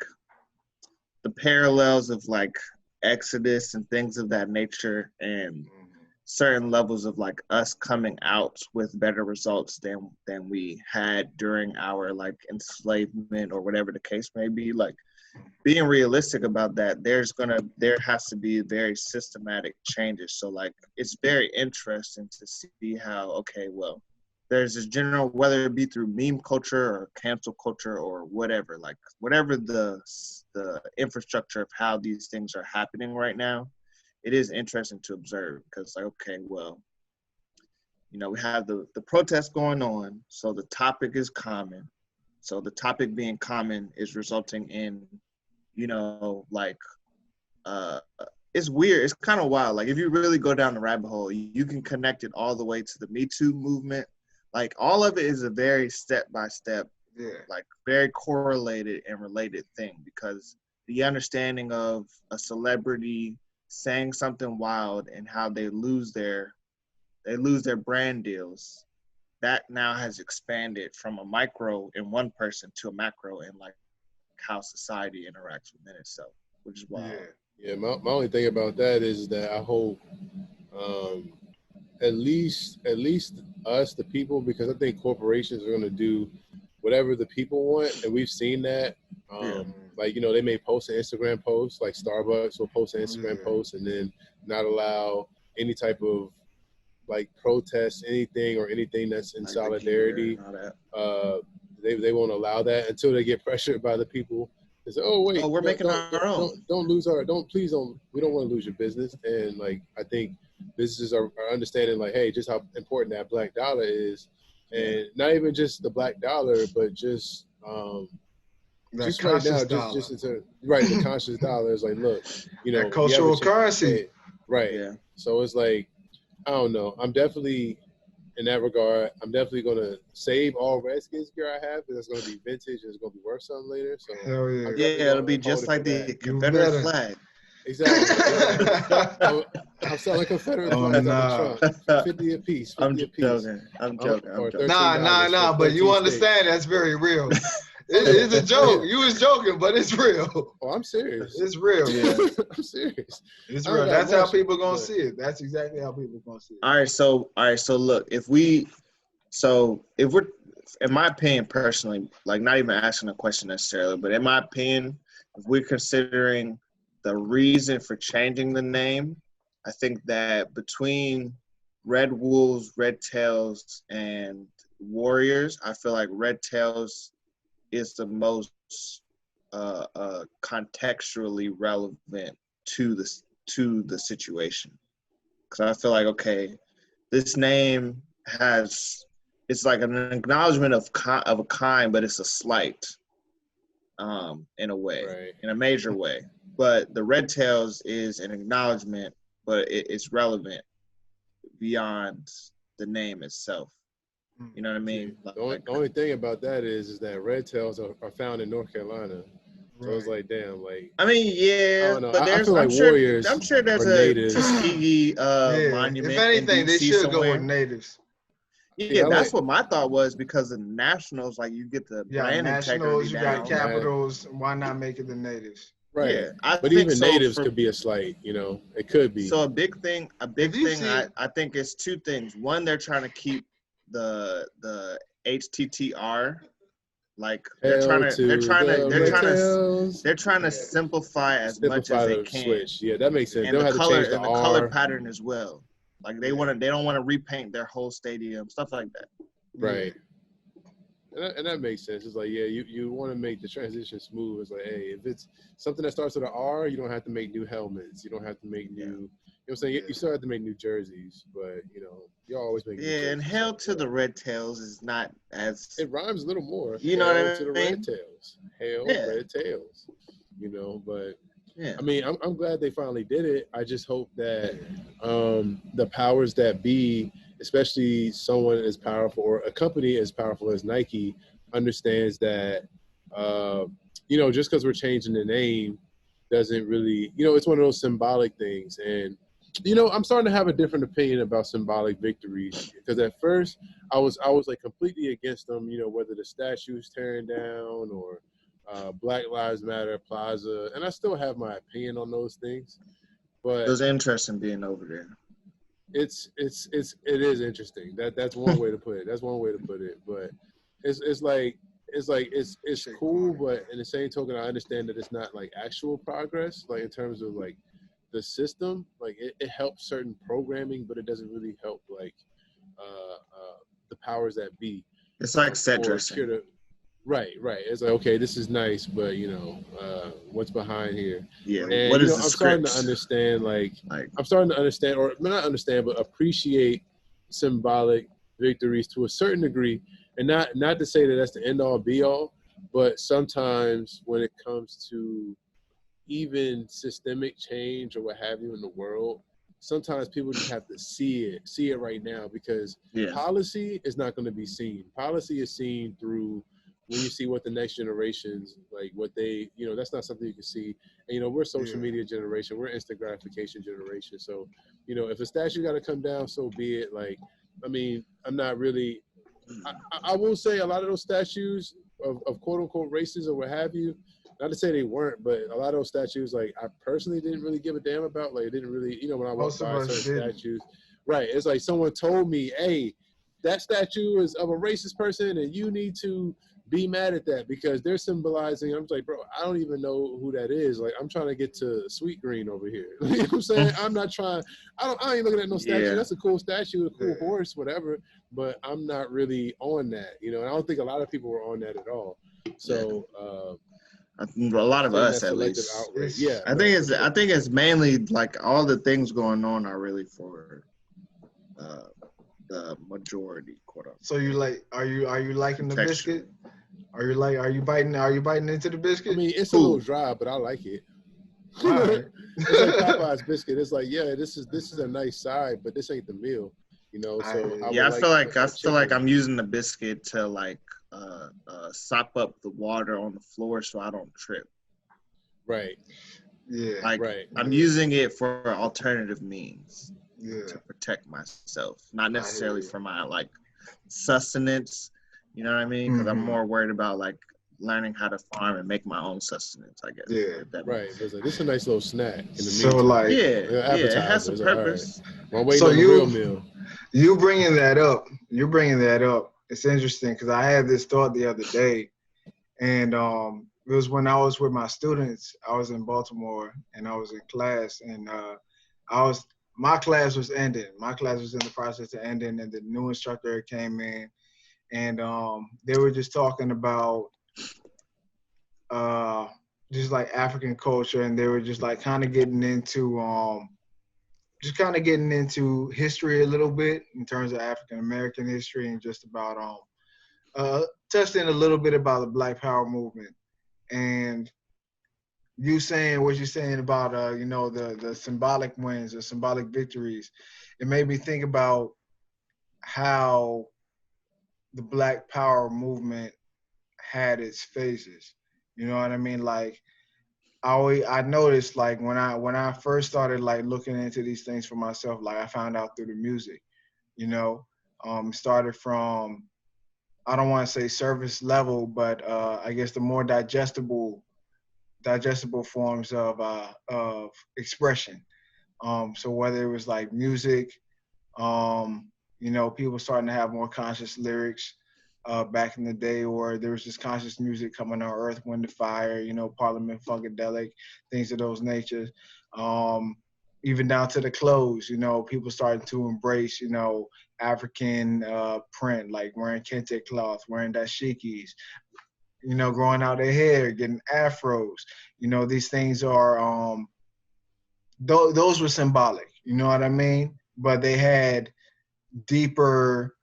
the parallels of like Exodus and things of that nature, and certain levels of like us coming out with better results than we had during our like enslavement or whatever the case may be, like being realistic about that, there has to be very systematic changes. So like it's very interesting to see how, okay, well, there's this general, whether it be through meme culture or cancel culture or whatever, like whatever the infrastructure of how these things are happening right now, it is interesting to observe because, like, okay, well, we have the protests going on, so the topic is common. So the topic being common is resulting in, it's weird. It's kind of wild. Like, if you really go down the rabbit hole, you can connect it all the way to the Me Too movement. Like, all of it is a very step-by-step, like, very correlated and related thing, because the understanding of a celebrity saying something wild and how they lose their brand deals, that now has expanded from a micro in one person to a macro in like how society interacts within itself, which is wild. Yeah. My only thing about that is that I hope at least us, the people, because I think corporations are going to do whatever the people want, and we've seen that. Like, they may post an Instagram post, like Starbucks will post an Instagram post and then not allow any type of like protest, anything that's in solidarity. they won't allow that until they get pressured by the people. They say, oh wait, we're making our own. Don't lose our please don't, we don't want to lose your business. And like I think businesses are understanding like, hey, just how important that black dollar is, and not even just the black dollar, but just just right now, just into the conscious dollar is like, look, you know, that cultural currency, right? Yeah. So it's like, I don't know. I'm definitely in that regard. I'm definitely gonna save all Redskins gear I have because it's gonna be vintage and it's gonna be worth something later. So hell yeah, it'll be just like the Confederate flag. Exactly. I'm selling Confederate flags out the trunk. 50 a piece. 50 a piece. I'm joking. Nah. But you understand that's very real. It's a joke. You was joking, but it's real. Oh, I'm serious. It's real. Yeah. I'm serious. It's real. That's how people gonna see it. That's exactly how people gonna see it. All right. So look, if we're, in my opinion, personally, like not even asking a question necessarily, but in my opinion, if we're considering the reason for changing the name, I think that between Red Wolves, Red Tails, and Warriors, I feel like Red Tails is the most contextually relevant to the situation. Because I feel like, okay, this name it's like an acknowledgement of a kind, but it's a slight in a way, in a major way. But the Red Tails is an acknowledgement, but it's relevant beyond the name itself. You know what I mean? The only thing about that is that Red Tails are found in North Carolina. So it's like, damn, like. I mean, yeah, but I feel like Warriors. I'm sure there's a Tuskegee monument. If anything, they should somewhere. go with natives. Yeah, that's what my thought was, because of the Nationals, like you get the brand Nationals, integrity you down. got Capitals. Why not make it the natives? Right. Yeah, but even natives could be a slight, you know, it could be. So a big thing, I think is two things. One, they're trying to keep the HTTR, like they're trying to simplify as much as they can. Switch. Yeah, that makes sense. And the color pattern as well. Like they don't want to repaint their whole stadium, stuff like that. Right. And that makes sense. It's like, yeah, you want to make the transition smooth. It's like, hey, if it's something that starts with an R, you don't have to make new helmets. You don't have to make new, you know what I'm saying? You still have to make new jerseys, but, you know, you always make new jerseys. And Hail to the Red Tails is not as... It rhymes a little more. You know what I mean? To the Red Tails. Hail, Red Tails. You know, but... Yeah. I mean, I'm glad they finally did it. I just hope that the powers that be, especially someone as powerful or a company as powerful as Nike, understands that, you know, just because we're changing the name doesn't really, you know, it's one of those symbolic things. And, you know, I'm starting to have a different opinion about symbolic victories, because at first I was like completely against them, you know, whether the statue's tearing down or Black Lives Matter Plaza, and I still have my opinion on those things. But it was interesting being over there. It is interesting. That's one way to put it. That's one way to put it. But it's cool, but in the same token, I understand that it's not like actual progress, like in terms of like the system. Like it helps certain programming, but it doesn't really help like the powers that be. It's like set dressing. Right. It's like, okay, this is nice, but you know, what's behind here? Yeah. And, what is the I'm script? starting to understand, I'm starting to understand, or not understand, but appreciate symbolic victories to a certain degree, and not to say that that's the end all be all, but sometimes when it comes to even systemic change or what have you in the world, sometimes people just have to see it right now, because policy is not going to be seen. Policy is seen through when you see what the next generations, like what they, you know, that's not something you can see. And, you know, we're a social media generation. We're instant gratification generation. So, you know, if a statue got to come down, so be it. Like, I mean, I'm not really, I will say a lot of those statues of quote unquote races or what have you, not to say they weren't, but a lot of those statues, like I personally didn't really give a damn about. Like, it didn't really, you know, when I walked by certain statues, right. It's like someone told me, hey, that statue is of a racist person and you need to be mad at that because they're symbolizing. I'm like, bro, I don't even know who that is. Like, I'm trying to get to Sweet Green over here. You know what I'm saying? I'm not trying. I ain't looking at no statue. Yeah. That's a cool statue, a cool horse, whatever. But I'm not really on that. You know, and I don't think a lot of people were on that at all. So. A lot of us, at least. Outrage. Yeah, I think it's mainly like all the things going on are really for the majority, quote unquote. So you like? Are you liking the biscuit? Are you biting into the biscuit? I mean, it's a little dry, but I like it. Right. It's like Popeye's biscuit. It's like, yeah, this is a nice side, but this ain't the meal, you know. So I feel like I'm using the biscuit to like sop up the water on the floor so I don't trip. Right. Yeah. Like I'm using it for alternative means to protect myself, not necessarily for my like sustenance. You know what I mean? Because I'm more worried about like learning how to farm and make my own sustenance, I guess. Yeah. Right. It's like, this is a nice little snack. In the So meantime. like, it has some purpose. Right. I'm waiting on the real meal. You're bringing that up. It's interesting because I had this thought the other day, and it was when I was with my students. I was in Baltimore and I was in class, and my class was ending. My class was in the process of ending, and the new instructor came in, and they were just talking about just like African culture, and they were just like kind of getting into history a little bit in terms of African American history, and just about touched in a little bit about the Black Power movement. And you saying what you're saying about the symbolic wins, the symbolic victories, it made me think about how the Black Power movement had its phases. You know what I mean? Like I noticed, like when I first started like looking into these things for myself, like I found out through the music, you know, started from, I don't want to say surface level, but I guess the more digestible forms of expression. So whether it was like music, people starting to have more conscious lyrics back in the day, or there was just conscious music coming on, Earth, Wind, and Fire, Parliament Funkadelic, things of those natures. Even down to the clothes, people started to embrace, African print, like wearing kente cloth, wearing dashikis, growing out their hair, getting afros. These things are, those were symbolic, you know what I mean? But they had deeper,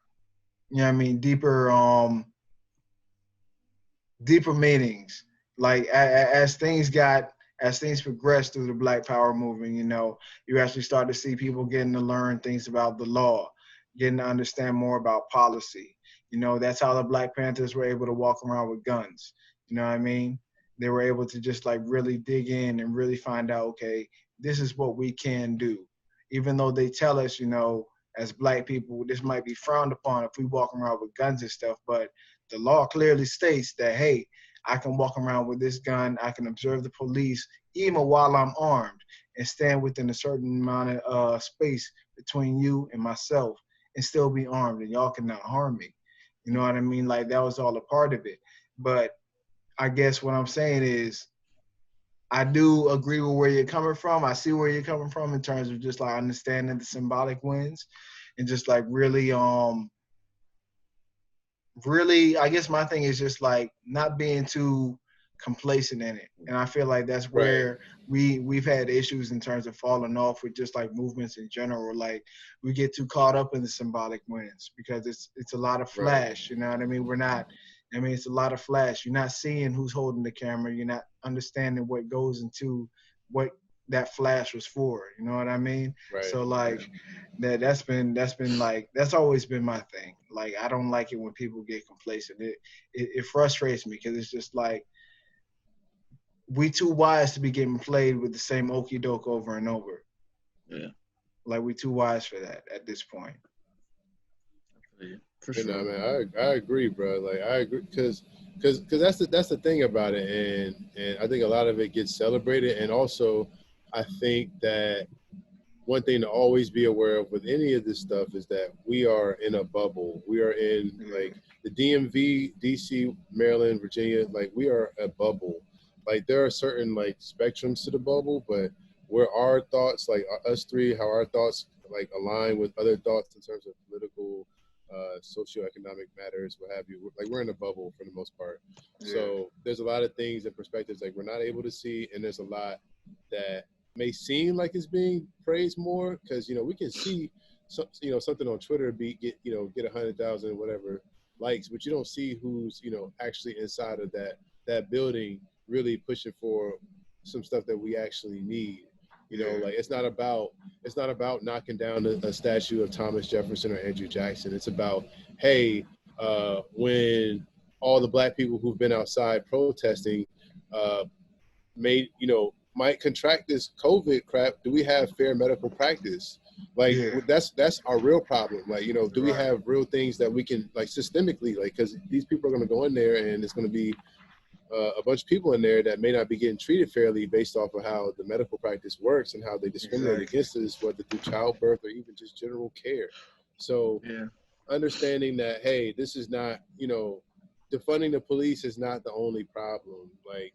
deeper meanings. Like as things progressed through the Black Power movement, you actually start to see people getting to learn things about the law, getting to understand more about policy. That's how the Black Panthers were able to walk around with guns. You know what I mean? They were able to just like really dig in and really find out, okay, this is what we can do. Even though they tell us, as Black people, this might be frowned upon if we walk around with guns and stuff, but the law clearly states that, hey, I can walk around with this gun, I can observe the police, even while I'm armed, and stand within a certain amount of space between you and myself, and still be armed, and y'all cannot harm me. You know what I mean? Like, that was all a part of it. But I guess what I'm saying is, I do agree with where you're coming from. I see where you're coming from in terms of just like understanding the symbolic wins, and just like really, I guess my thing is just like not being too complacent in it. And I feel like that's where we've had issues in terms of falling off with just like movements in general. Like we get too caught up in the symbolic wins because it's a lot of flash, you know what I mean? It's a lot of flash. You're not seeing who's holding the camera. You're not understanding what goes into what that flash was for. You know what I mean? Right. So like that's always been my thing. Like I don't like it when people get complacent. It frustrates me because it's just like we too wise to be getting played with the same okie doke over and over. Yeah. Like we too wise for that at this point. Yeah. For sure. Man, I agree, bro. Like I agree because that's the thing about it, and I think a lot of it gets celebrated, and also I think that one thing to always be aware of with any of this stuff is that we are in a bubble. We are in like the DMV, DC, Maryland, Virginia, like we are a bubble. Like there are certain like spectrums to the bubble, but where our thoughts, like us three, how our thoughts like align with other thoughts in terms of political, socioeconomic matters, what have you. Like we're in a bubble for the most part. Yeah. So there's a lot of things and perspectives like we're not able to see, and there's a lot that may seem like it's being praised more because we can see something on Twitter get 100,000 whatever likes, but you don't see who's actually inside of that building really pushing for some stuff that we actually need. Like it's not about knocking down a statue of Thomas Jefferson or Andrew Jackson. It's about, hey, when all the black people who've been outside protesting might contract this COVID crap, do we have fair medical practice? Like that's our real problem. Like, do we have real things that we can like systemically, like, because these people are going to go in there and it's going to be a bunch of people in there that may not be getting treated fairly based off of how the medical practice works and how they discriminate against us, whether through childbirth or even just general care. So understanding that, hey, this is not, defunding the police is not the only problem. Like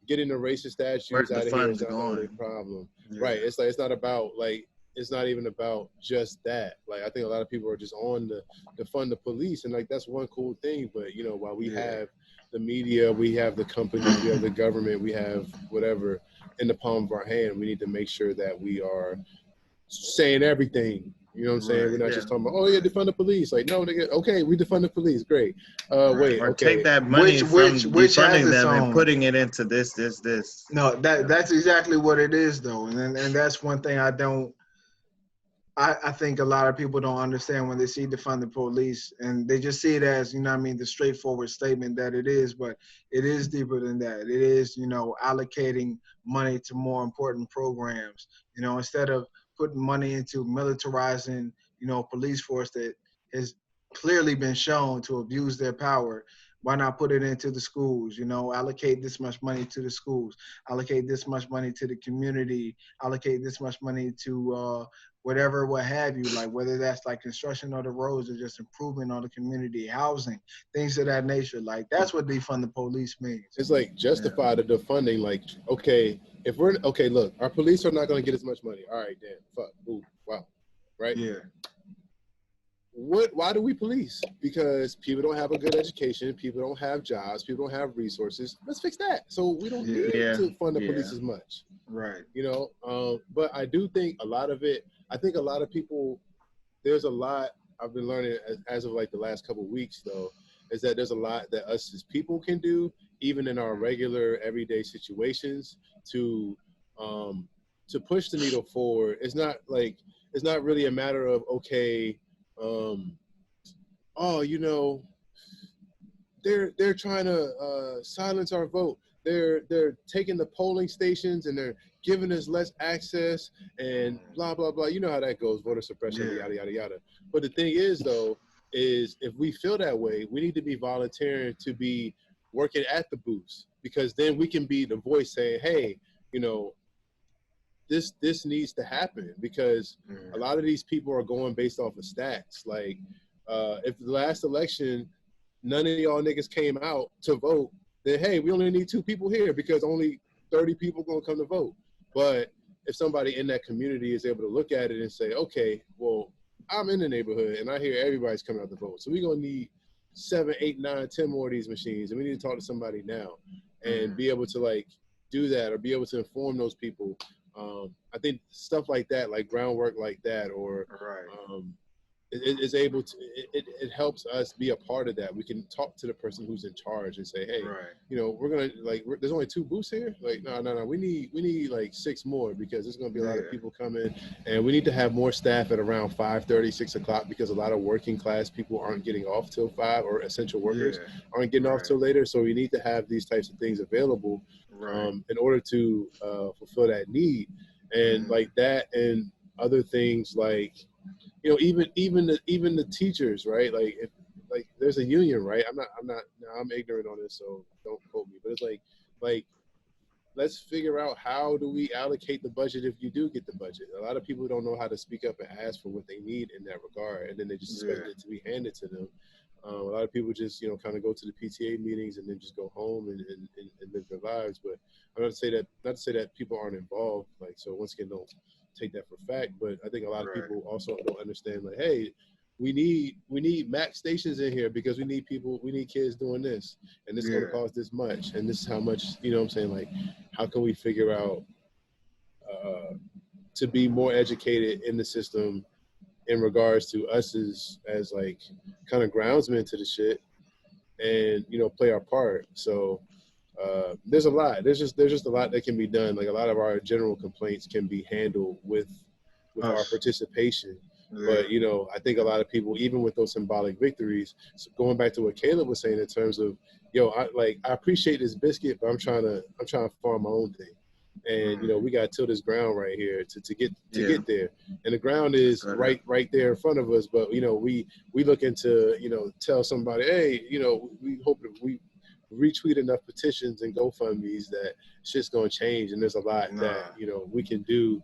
getting the racist statues out of here is not the only problem. Right. It's like, it's not about like, it's not even about just that. Like, I think a lot of people are just on the defund the police. And like, that's one cool thing. But, while we have the media, we have the companies, we have the government, we have whatever in the palm of our hand, we need to make sure that we are saying everything. You know what I'm saying? We're not just talking about, defund the police. Like, no, nigga, okay, we defund the police. Great. Wait, or okay. take that money from defunding them and putting it into this. No, that's exactly what it is, though. And that's one thing I think a lot of people don't understand when they see defund the police, and they just see it as, the straightforward statement that it is, but it is deeper than that. It is, allocating money to more important programs, instead of putting money into militarizing, police force that has clearly been shown to abuse their power. Why not put it into the schools, allocate this much money to the schools, allocate this much money to the community, allocate this much money to whatever, what have you, like whether that's like construction of the roads or just improvement on the community, housing, things of that nature. Like that's what defund the police means. It's like justify the defunding. Like, okay, look, our police are not going to get as much money. All right, damn, fuck, ooh, wow, right? Yeah. Why do we police? Because people don't have a good education, people don't have jobs, people don't have resources. Let's fix that. So we don't need to fund the police as much. Right. But I do think a lot of it, I think a lot of people, there's a lot I've been learning as of like the last couple of weeks though, is that there's a lot that us as people can do, even in our regular everyday situations to push the needle forward. It's not really a matter of, okay, they're trying to silence our vote. They're taking the polling stations and they're giving us less access and blah blah blah. You know how that goes, voter suppression, yada yada yada. But the thing is though, is if we feel that way, we need to be volunteering to be working at the booths, because then we can be the voice saying, hey, this needs to happen, because a lot of these people are going based off of stats. Like, if the last election, none of y'all niggas came out to vote, then hey, we only need 2 people here because only 30 people gonna come to vote. But if somebody in that community is able to look at it and say, okay, well, I'm in the neighborhood and I hear everybody's coming out to vote, so we're gonna need 7, 8, 9, 10 more of these machines, and we need to talk to somebody now and be able to like do that, or be able to inform those people. I think stuff like that, like groundwork like that, or it is able to, it helps us be a part of that. We can talk to the person who's in charge and say, hey, we're gonna there's only 2 booths here. Like, no, we need like 6 more, because there's gonna be a lot of people coming, and we need to have more staff at around 5:30, 6 o'clock, because a lot of working class people aren't getting off till 5, or essential workers aren't getting off till later. So we need to have these types of things available in order to fulfill that need, and like that, and other things like, even the teachers, right? Like, if like there's a union, right? I'm ignorant on this, so don't quote me. But it's like let's figure out how do we allocate the budget if you do get the budget. A lot of people don't know how to speak up and ask for what they need in that regard, and then they just expect it to be handed to them. A lot of people just, kind of go to the PTA meetings and then just go home and live their lives. But I'm not to say that people aren't involved. Like, so once again, don't take that for fact. But I think a lot of people also don't understand, like, hey, we need max stations in here because we need kids doing this, and this is going to cost this much, and this is how much, what I'm saying? Like, how can we figure out to be more educated in the system in regards to us as like kind of groundsmen to the shit, and play our part. So there's a lot. There's just a lot that can be done. Like, a lot of our general complaints can be handled with our participation. But I think a lot of people, even with those symbolic victories, so going back to what Caleb was saying in terms of, I appreciate this biscuit, but I'm trying to farm my own thing. And we got to till this ground right here to get there, and the ground is right there in front of us. But we looking to tell somebody, hey, we hope that we retweet enough petitions and GoFundMe's that shit's gonna change, and there's a lot that we can do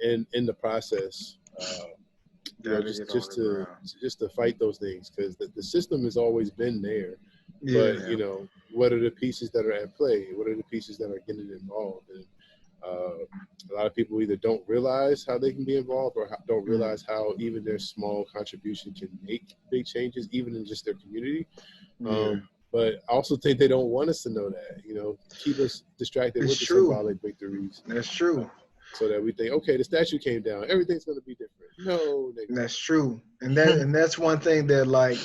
in the process. Just to fight those things, because the system has always been there. But what are the pieces that are at play? What are the pieces that are getting involved? And a lot of people either don't realize how they can be involved, or don't realize how even their small contribution can make big changes, even in just their community. But I also think they don't want us to know that, keep us distracted with the symbolic victories. That's true. So that we think, okay, the statue came down, everything's going to be different. No, that's true. And that's one thing that, like,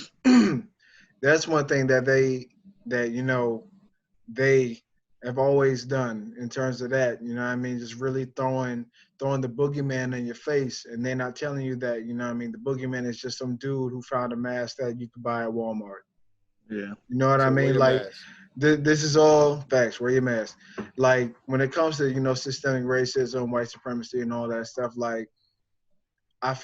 that's one thing that they have always done in terms of that. Just really throwing the boogeyman in your face, and they're not telling you that, the boogeyman is just some dude who found a mask that you could buy at Walmart. Yeah. You know what I mean? Like, this is all facts. Wear your mask. Like, when it comes to, systemic racism, white supremacy, and all that stuff, like, I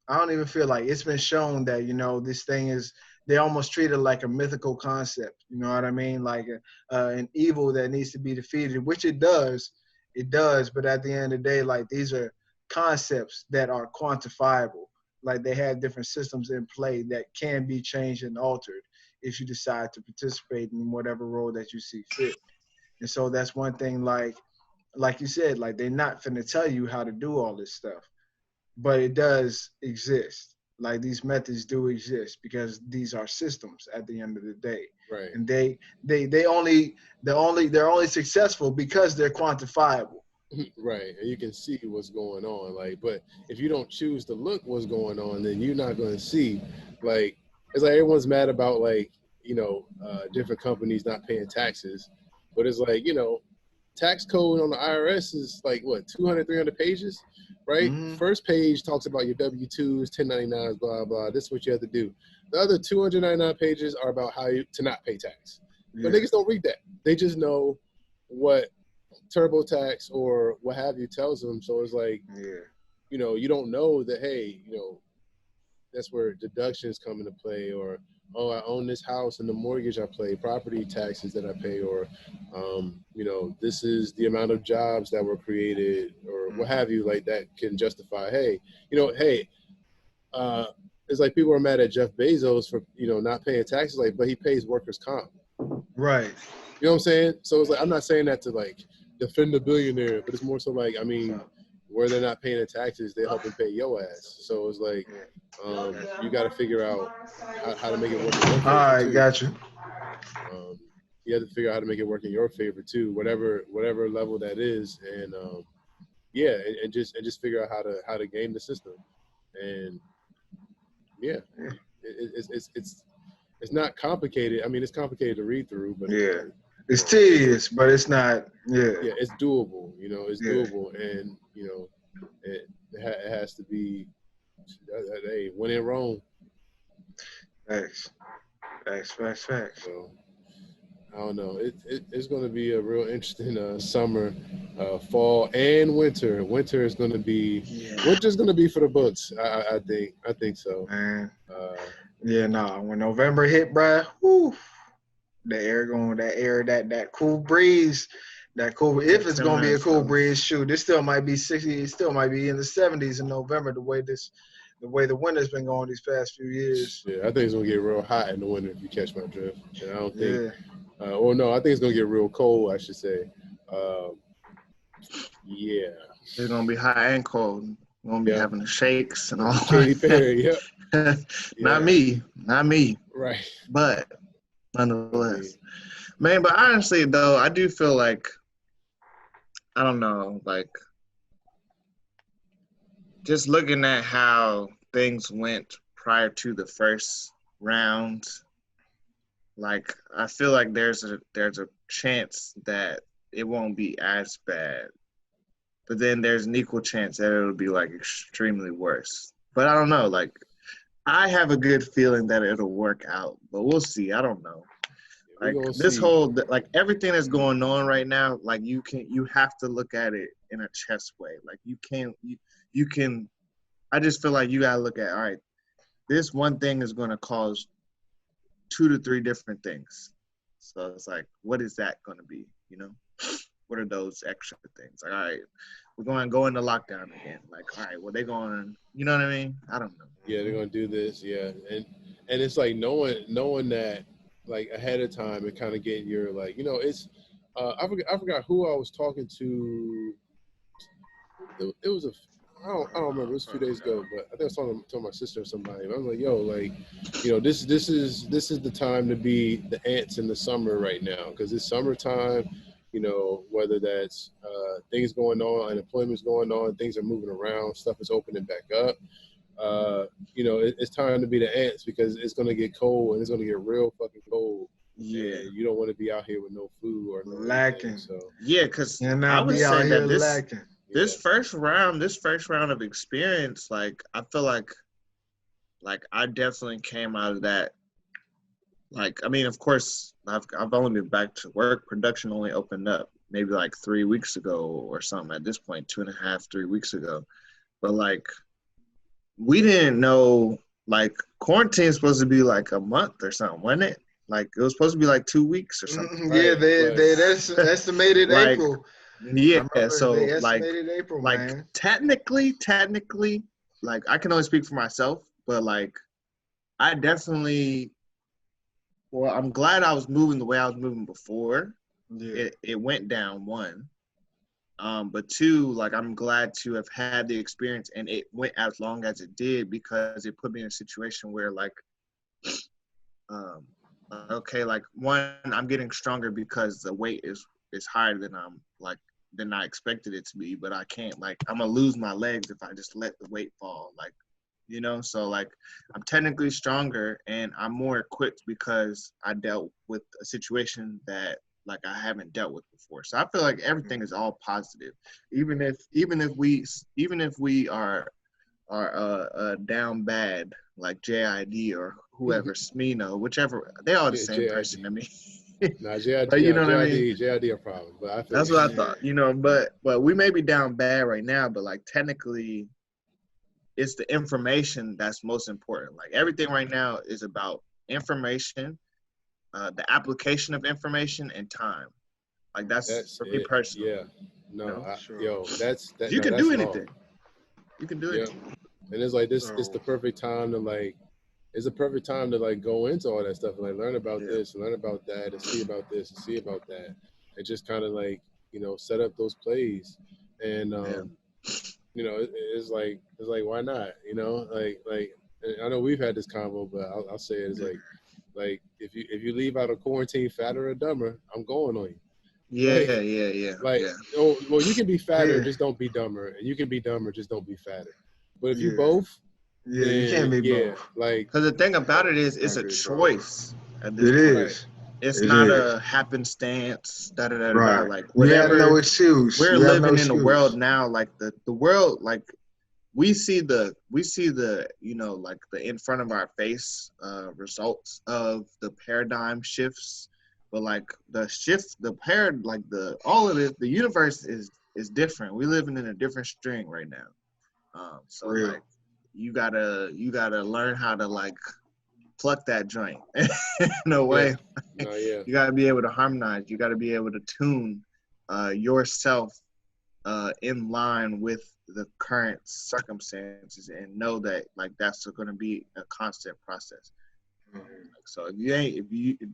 don't even feel like it's been shown that, this thing is, they almost treat it like a mythical concept. You know what I mean? Like an evil that needs to be defeated, which it does. It does. But at the end of the day, like, these are concepts that are quantifiable. Like, they have different systems in play that can be changed and altered if you decide to participate in whatever role that you see fit. And so that's one thing, like you said, like, they're not finna tell you how to do all this stuff, but it does exist. Like, these methods do exist because these are systems at the end of the day. Right. And they're only successful because they're quantifiable. Right. And you can see what's going on. Like, but if you don't choose to look what's going on, then you're not going to see. Like, it's like everyone's mad about, like, different companies not paying taxes, but it's like, tax code on the IRS is like, what, 200, 300 pages, right? Mm-hmm. First page talks about your W-2s, 1099s, blah, blah. This is what you have to do. The other 299 pages are about how to not pay tax. Yeah. But niggas don't read that. They just know what TurboTax or what have you tells them. So it's like, you don't know that, hey, that's where deductions come into play, or, oh, I own this house and the mortgage I pay, property taxes that I pay, or, this is the amount of jobs that were created, or what have you, like, that can justify, hey, it's like people are mad at Jeff Bezos for, not paying taxes, like, but he pays workers' comp. Right. You know what I'm saying? So it's like, I'm not saying that to, like, defend the billionaire, but it's more so like, where they're not paying the taxes, they're helping pay your ass. So it's like, you got to figure out how to make it work in your favor. All right, got you. You have to figure out how to make it work in your favor too, whatever level that is, and and just figure out how to game the system, and it's not complicated. I mean, it's complicated to read through, but it's tedious, but it's not. Yeah, it's doable. It's doable, and it has to be. Hey, when in Rome. Facts. So, I don't know. It's going to be a real interesting summer, fall, and winter. Winter's going to be for the books. I think so. Man. When November hit, bruh, that cool breeze that cool. If it's gonna be a cool breeze, shoot, this still might be 60. It still might be in the 70s in November. The way the winter's been going these past few years. Yeah, I think it's gonna get real hot in the winter if you catch my drift. And I don't think. No, I think it's gonna get real cold. I should say. Yeah. It's gonna be hot and cold. We're gonna be having the shakes and all. Katy Perry, yep. Not me. Right. But nonetheless, man. But honestly, though, I do feel like I don't know, like just looking at how things went prior to the first round. Like I feel like there's a chance that it won't be as bad. But then there's an equal chance that it'll be like extremely worse. But I don't know. Like I have a good feeling that it'll work out, but we'll see. I don't know. Like this whole like everything that's going on right now. Like you have to look at it in a chess way. Like you can. I just feel like you gotta look at all right. This one thing is going to cause 2 to 3 different things. So it's like, what is that going to be? You know. What are those extra things? Like, all right, we're going to go into lockdown again. Like, all right, well, they're going, you know what I mean? I don't know. Yeah, they're going to do this, yeah. And it's like knowing that, like, ahead of time and kind of getting your, like, you know, it's, I forgot who I was talking to. It was I don't remember. It was a few days ago, but I think I was talking to my sister or somebody. I was like, yo, like, you know, this is the time to be the ants in the summer right now because it's summertime. You know, whether that's things going on, unemployment's going on, things are moving around, stuff is opening back up. You know, it's time to be the ants because it's going to get cold and it's going to get real fucking cold. Yeah. And you don't want to be out here with no food or no lacking. So. Yeah, because I would say that this first round of experience, like, I feel like I definitely came out of that. Like, I mean, of course, I've only been back to work. Production only opened up maybe like 3 weeks ago or something at this point, 2.5, 3 weeks ago. But like, we didn't know, like, quarantine is supposed to be like a month or something, wasn't it? Like, it was supposed to be like 2 weeks or something. Yeah, they estimated like, April. Yeah, so they like, estimated April, like man. technically, like, I can only speak for myself, but like, I definitely. Well, I'm glad I was moving the way I was moving before. Yeah. It went down, 1. But 2, like, I'm glad to have had the experience and it went as long as it did because it put me in a situation where, like, okay, like, 1, I'm getting stronger because the weight is higher than I expected it to be, but I can't, like, I'm gonna lose my legs if I just let the weight fall, like. You know, so like I'm technically stronger and I'm more equipped because I dealt with a situation that like I haven't dealt with before. So I feel like everything is all positive, even if we are down bad like JID or whoever Smino, whichever, they all the same person to me. Nah, JID, but you know what I mean? JID a problem, but I feel that's what I thought. You know, but we may be down bad right now, but like technically. It's the information that's most important. Like everything right now is about information, the application of information, and time. Like that's for me personally. Yeah, no, you know? Yo, that's that. You no, can that's do long. anything. You can do it. And it's like this. It's the perfect time to like. It's a perfect time to like go into all that stuff and like learn about this, and learn about that, and see about this, and see about that, and just kind of like set up those plays, and you know, it's like why not? You know, like I know we've had this convo, but I'll say it is like if you leave out of quarantine fatter or dumber, I'm going on you. Yeah. Like, oh, well, you can be fatter, just don't be dumber, and you can be dumber, just don't be fatter. But if you both, you can't be both. Like, because the thing about it is, it's a choice. It is. It's not a happenstance. Right. Like whatever. We have no excuse. We're living in a world now, like the world, like we see the like the in front of our face results of the paradigm shifts, but like all of it, the universe is different. We're living in a different string right now. So like you gotta learn how to like pluck that joint in a way. You got to be able to harmonize. You got to be able to tune yourself in line with the current circumstances, and know that like that's going to be a constant process. So if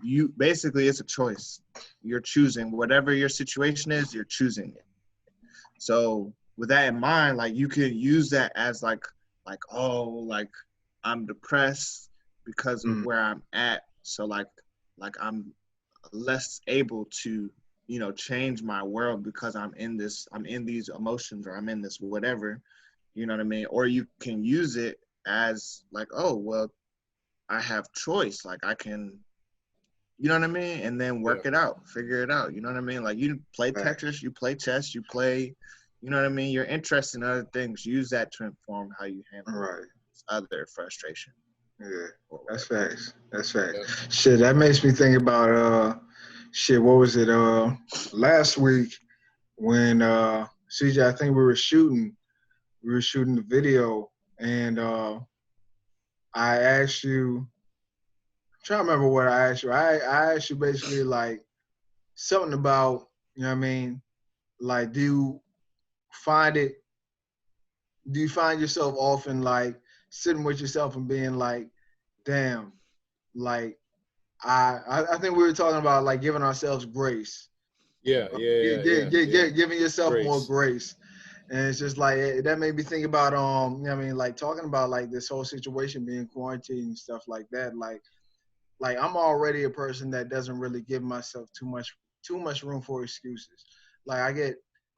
you basically, it's a choice. You're choosing whatever your situation is. You're choosing it. So with that in mind, like you could use that as like I'm depressed because of where I'm at. So like I'm less able to change my world because I'm in these emotions, or I'm in this whatever, you know what I mean? Or you can use it as like, oh well, I have choice, like I can, you know what I mean, and then work it out, figure it out, you know what I mean? Like you play Tetris, you play chess, you play, you know what I mean, you're interested in other things, use that to inform how you handle other frustration. Yeah, that's facts. That's facts. Shit, that makes me think about what was it last week when CJ, I think we were shooting the video, and I asked you, I'm trying to remember what I asked you. I asked you basically like something about, you know what I mean, like do you find yourself often like sitting with yourself and being like, damn, like I think we were talking about like giving ourselves grace. Yeah. Giving yourself grace. More grace. And it's just like that made me think about you know what I mean, like talking about like this whole situation being quarantined and stuff like that. Like I'm already a person that doesn't really give myself too much room for excuses. Like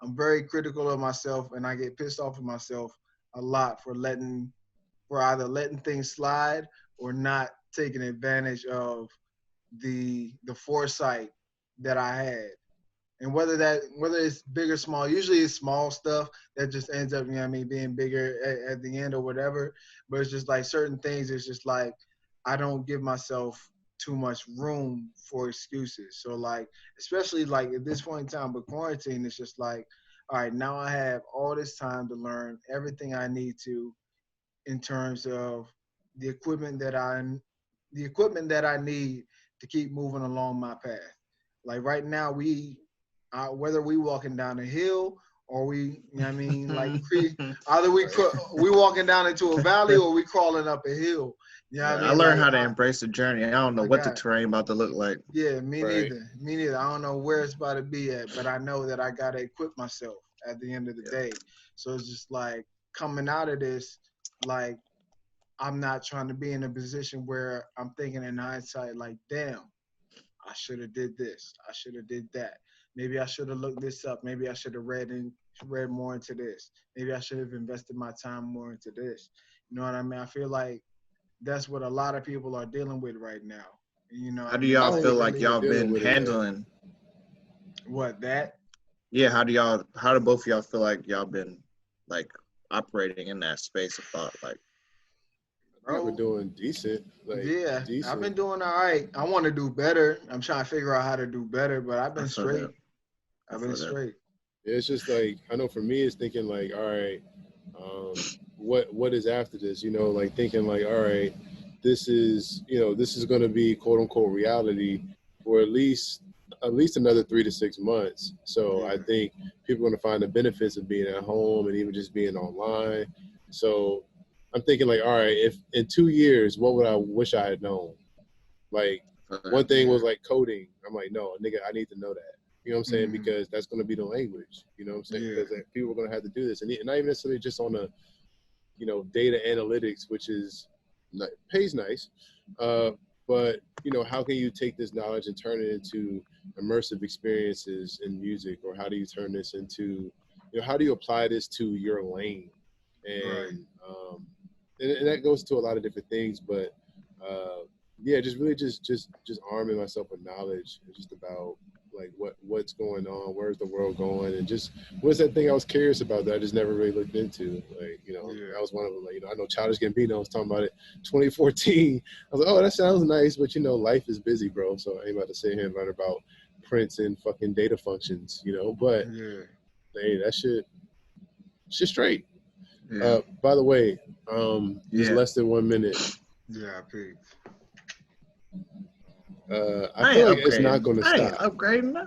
I'm very critical of myself, and I get pissed off at myself a lot for either letting things slide or not taking advantage of the foresight that I had. And whether it's big or small, usually it's small stuff that just ends up, you know what I mean, being bigger at the end or whatever. But it's just like certain things, it's just like I don't give myself too much room for excuses. So like, especially like at this point in time with quarantine, it's just like, all right, now I have all this time to learn everything I need to in terms of the equipment that I need to keep moving along my path. Like right now, whether we walking down a hill or we, you know what I mean, like either we walking down into a valley or we crawling up a hill. You know what I mean? I learned how to embrace the journey. I don't know what the terrain about to look like. Yeah, me neither. I don't know where it's about to be at, but I know that I gotta equip myself at the end of the day. So it's just like coming out of this, like I'm not trying to be in a position where I'm thinking in hindsight, like, damn, I should have did this. I should have did that. Maybe I should have looked this up. Maybe I should have read more into this. Maybe I should have invested my time more into this. You know what I mean? I feel like that's what a lot of people are dealing with right now. You know, how do y'all feel like y'all been handling that? Yeah, how do both of y'all feel like y'all been like operating in that space of thought? Like, we're doing decent. Like, decent. I've been doing all right. I want to do better. I'm trying to figure out how to do better, but I've been straight. I've been straight. It's just like, I know for me, it's thinking like, all right, what is after this? You know, like thinking like, all right, this is going to be quote unquote reality for at least another 3 to 6 months. So I think people are going to find the benefits of being at home and even just being online. So I'm thinking like, all right, if in 2 years, what would I wish I had known? Like one thing was like coding. I'm like, no, nigga, I need to know that. You know what I'm saying? Because that's going to be the language. You know what I'm saying? Because like, people are going to have to do this, and not even necessarily just on the, data analytics, which is pays nice, but how can you take this knowledge and turn it into immersive experiences in music, or how do you turn this into, how do you apply this to your lane? And and that goes to a lot of different things, but just really just arming myself with knowledge, just about like what's going on, where's the world going, and just what's that thing I was curious about that I just never really looked into. Like, that was one of them. Like, I know Childish Gambino was talking about it 2014. I was like, oh, that sounds nice, but life is busy, bro. So I ain't about to sit here and learn about Prince and fucking data functions, but hey, that shit straight. By the way, just less than 1 minute. Yeah, peace. I feel like it's not going to stop. Upgrading that.